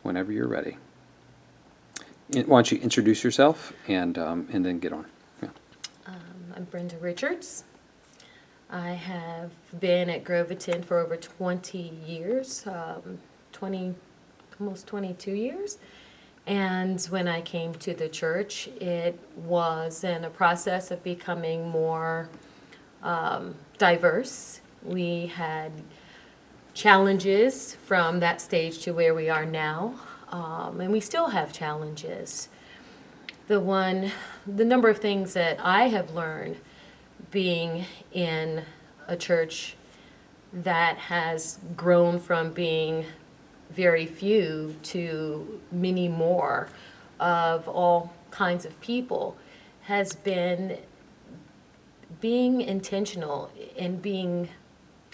whenever you're ready. Why don't you introduce yourself and then get on. Yeah. I'm Brenda Richards. I have been at Groveton for over 20 years, almost 22 years. And when I came to the church, it was in a process of becoming more diverse. We had challenges from that stage to where we are now, and we still have challenges. The number of things that I have learned being in a church that has grown from being very few to many more of all kinds of people has been being intentional and being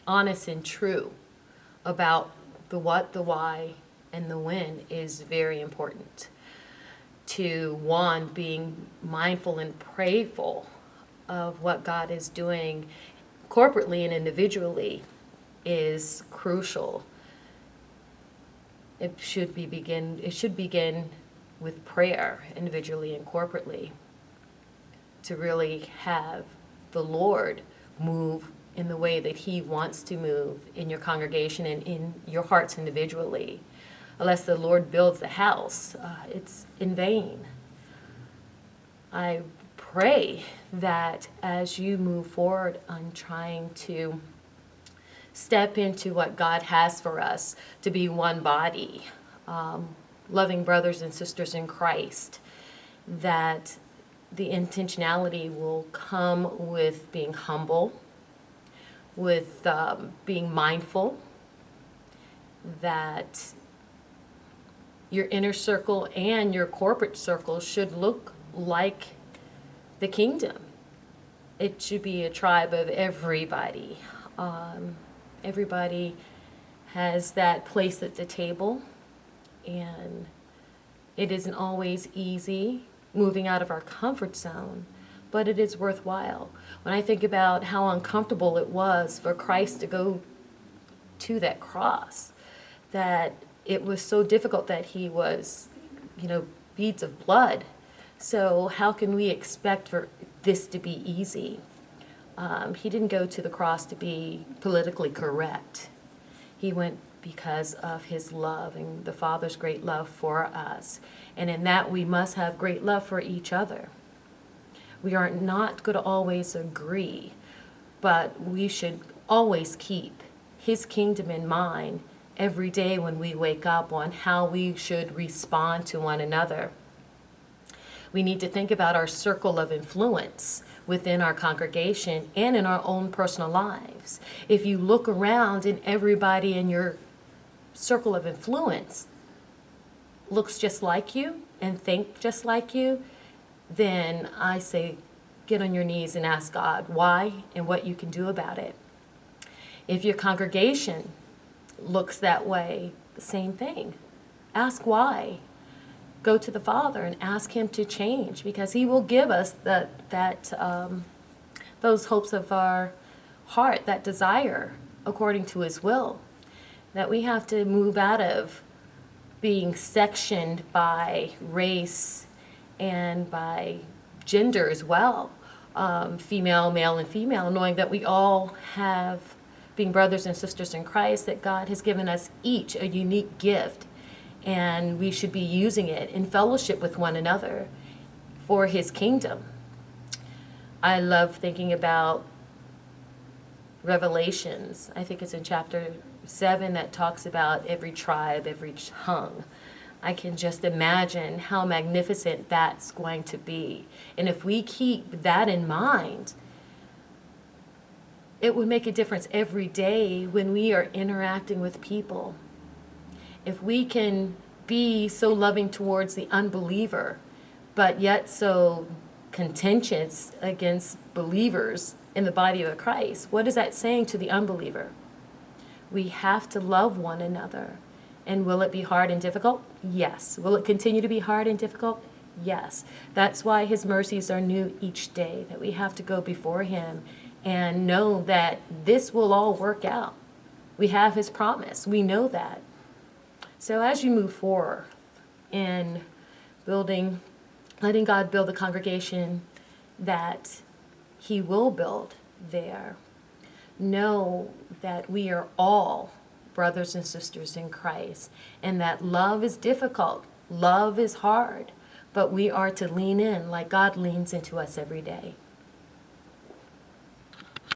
honest and true about the what, the why, and the when is very important. To one, being mindful and prayerful of what God is doing corporately and individually is crucial. It should begin with prayer individually and corporately to really have the Lord move in the way that He wants to move in your congregation and in your hearts individually. Unless the Lord builds the house, it's in vain. I pray that as you move forward on trying to step into what God has for us, to be one body, loving brothers and sisters in Christ, that the intentionality will come with being humble, with being mindful, that your inner circle and your corporate circle should look like the kingdom. It should be a tribe of everybody. Everybody has that place at the table, and it isn't always easy moving out of our comfort zone, but it is worthwhile. When I think about how uncomfortable it was for Christ to go to that cross, that it was so difficult that He was, beads of blood. So how can we expect for this to be easy? He didn't go to the cross to be politically correct. He went because of His love and the Father's great love for us. And in that, we must have great love for each other. We are not going to always agree, but we should always keep His kingdom in mind every day when we wake up on how we should respond to one another. We need to think about our circle of influence within our congregation and in our own personal lives. If you look around and everybody in your circle of influence looks just like you and think just like you, then I say get on your knees and ask God why and what you can do about it. If your congregation looks that way, the same thing. Ask why. Go to the Father and ask Him to change, because He will give us those hopes of our heart, that desire according to His will. That we have to move out of being sectioned by race and by gender as well, female, male, and female, knowing that we all have, being brothers and sisters in Christ, that God has given us each a unique gift, and we should be using it in fellowship with one another for His kingdom. I love thinking about Revelations. I think it's in chapter 7 that talks about every tribe, every tongue. I can just imagine how magnificent that's going to be. And if we keep that in mind, it would make a difference every day when we are interacting with people. If we can be so loving towards the unbeliever, but yet so contentious against believers in the body of Christ, what is that saying to the unbeliever? We have to love one another. And will it be hard and difficult? Yes. Will it continue to be hard and difficult? Yes. That's why His mercies are new each day, that we have to go before Him and know that this will all work out. We have His promise. We know that. So as you move forward in building, letting God build the congregation that He will build there, know that we are all brothers and sisters in Christ, and that love is difficult, love is hard, but we are to lean in like God leans into us every day.